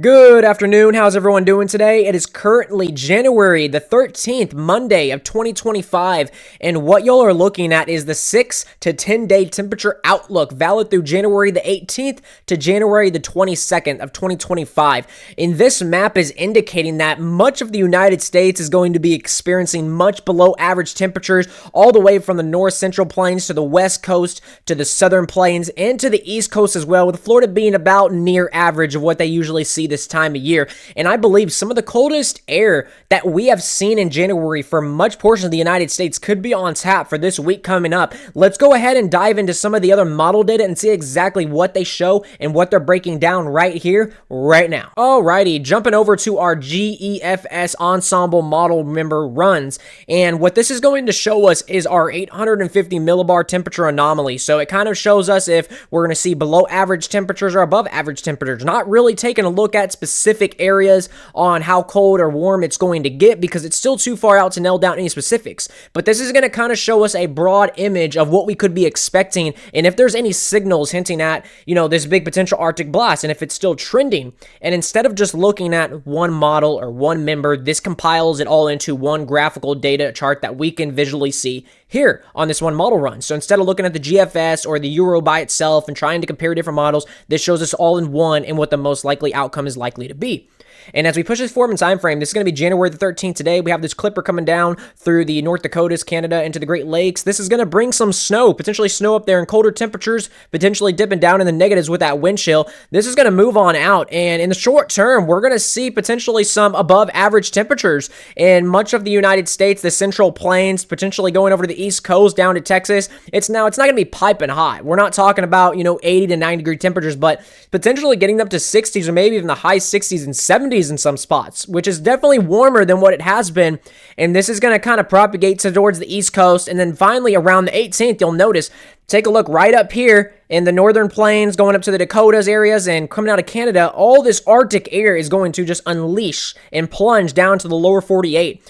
Good afternoon. How's everyone doing today? It is currently January the 13th, Monday of 2025, and what y'all are looking at is the 6 to 10 day temperature outlook valid through January the 18th to January the 22nd of 2025. And this map is indicating that much of the United States is going to be experiencing much below average temperatures all the way from the north central plains to the west coast to the southern plains and to the east coast as well, with Florida being about near average of what they usually see this time of year. And I believe some of the coldest air that we have seen in January for much portion of the United States could be on tap for this week coming up. Let's go ahead and dive into some of the other model data and see exactly what they show and what they're breaking down right here, right now. Alrighty, jumping over to our GEFS ensemble model member runs. And what this is going to show us is our 850 millibar temperature anomaly. So it kind of shows us if we're going to see below average temperatures or above average temperatures. Not really taking a look at specific areas on how cold or warm it's going to get because it's still too far out to nail down any specifics. But this is going to kind of show us a broad image of what we could be expecting and if there's any signals hinting at, this big potential Arctic blast and if it's still trending. And instead of just looking at one model or one member, this compiles it all into one graphical data chart that we can visually see here on this one model run. So instead of looking at the GFS or the Euro by itself and trying to compare different models, this shows us all in one and what the most likely outcome is likely to be. And as we push this forward in time frame, this is going to be January the 13th today. We have this clipper coming down through the North Dakotas, Canada, into the Great Lakes. This is going to bring some snow, potentially snow up there in colder temperatures, potentially dipping down in the negatives with that wind chill. This is going to move on out. And in the short term, we're going to see potentially some above average temperatures in much of the United States, the central plains, potentially going over to the East Coast down to Texas. It's not going to be piping hot. We're not talking about, 80 to 90 degree temperatures, but potentially getting up to 60s or maybe even the high 60s and 70s in some spots, which is definitely warmer than what it has been. And this is going to kind of propagate towards the East Coast. And then finally around the 18th, you'll notice, take a look right up here in the northern plains, going up to the Dakotas areas and coming out of Canada. All this Arctic air is going to just unleash and plunge down to the lower 48,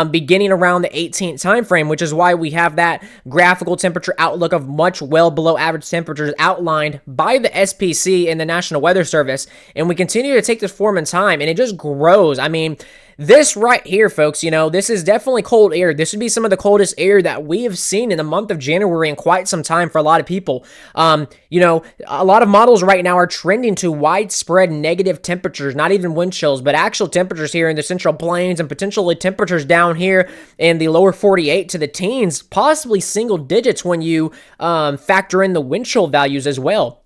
beginning around the 18th time frame, which is why we have that graphical temperature outlook of much well below average temperatures outlined by the SPC and the National Weather Service. And we continue to take this form in time, and it just grows. I mean, this right here, folks, this is definitely cold air. This would be some of the coldest air that we have seen in the month of January in quite some time for a lot of people. A lot of models right now are trending to widespread negative temperatures, not even wind chills, but actual temperatures here in the central plains and potentially temperatures down here in the lower 48 to the teens, possibly single digits when you factor in the wind chill values as well.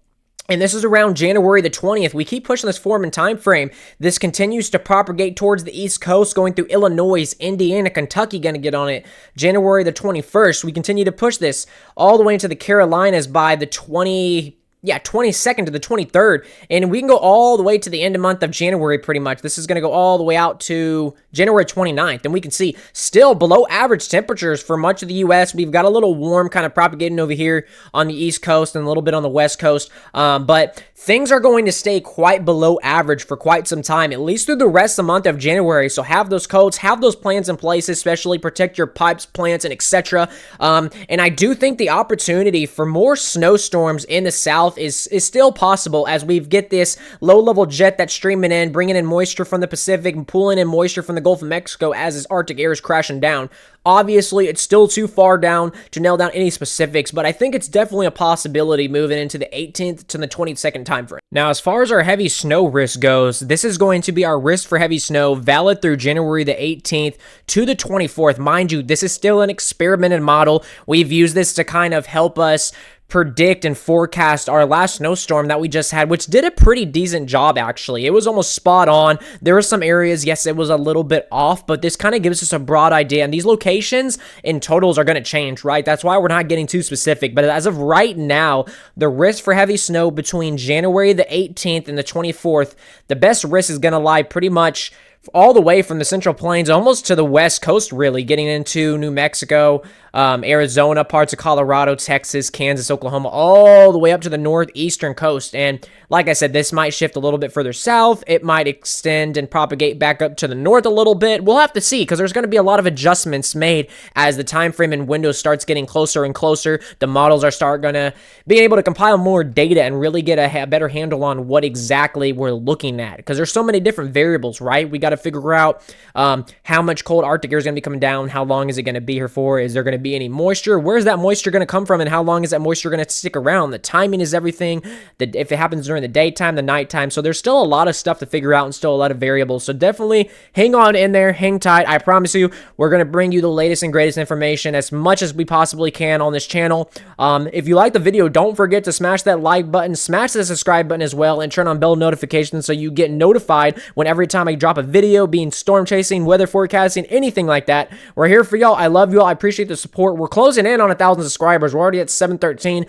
And this is around January the 20th. We keep pushing this form and time frame. This continues to propagate towards the East Coast, going through Illinois, Indiana, Kentucky, going to get on it. January the 21st, we continue to push this all the way into the Carolinas by the 22nd to the 23rd, and we can go all the way to the end of month of January pretty much. This is going to go all the way out to January 29th, and we can see still below average temperatures for much of the U.S. We've got a little warm kind of propagating over here on the East Coast and a little bit on the West Coast, but things are going to stay quite below average for quite some time, at least through the rest of the month of January. So have those coats, have those plans in place, especially protect your pipes, plants, and etc. And I do think the opportunity for more snowstorms in the south is still possible as we get this low-level jet that's streaming in, bringing in moisture from the Pacific and pulling in moisture from the Gulf of Mexico as this Arctic air is crashing down. Obviously, it's still too far down to nail down any specifics, but I think it's definitely a possibility moving into the 18th to the 22nd time frame. Now, as far as our heavy snow risk goes, this is going to be our risk for heavy snow valid through January the 18th to the 24th. Mind you, this is still an experimented model. We've used this to kind of help us predict and forecast our last snowstorm that we just had, which did a pretty decent job, actually. It was almost spot on. There were some areas, yes, it was a little bit off, but this kind of gives us a broad idea. And these locations in totals are going to change, right? That's why we're not getting too specific. But as of right now, the risk for heavy snow between January the 18th and the 24th, the best risk is going to lie pretty much all the way from the Central Plains almost to the West Coast, really, getting into New Mexico, Arizona, parts of Colorado, Texas, Kansas, Oklahoma, all the way up to the northeastern coast. And like I said, this might shift a little bit further south. It might extend and propagate back up to the north a little bit. We'll have to see, because there's going to be a lot of adjustments made as the time frame and window starts getting closer and closer. The models are going to be able to compile more data and really get a better handle on what exactly we're looking at, because there's so many different variables, right? We got to figure out how much cold Arctic air is going to be coming down. How long is it going to be here for? Is there going to be any moisture? Where's that moisture going to come from, and how long is that moisture going to stick around? The timing is everything. If it happens during the daytime, the nighttime. So there's still a lot of stuff to figure out and still a lot of variables. So definitely hang on in there, hang tight. I promise you, we're going to bring you the latest and greatest information as much as we possibly can on this channel. If you like the video, don't forget to smash that like button, smash the subscribe button as well, and turn on bell notifications so you get notified when every time I drop a video, being storm chasing, weather forecasting, anything like that. We're here for y'all. I love y'all. I appreciate the support. We're closing in on 1,000 subscribers. We're already at 713.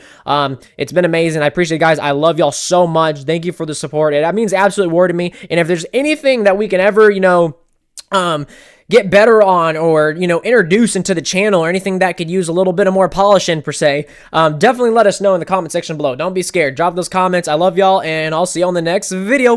It's been amazing. I appreciate it, guys. I love y'all so much. Thank you for the support. That means absolute word to me. And if there's anything that we can ever, get better on, or introduce into the channel, or anything that could use a little bit of more polishing per se, definitely let us know in the comment section below. Don't be scared. Drop those comments. I love y'all, and I'll see you on the next video.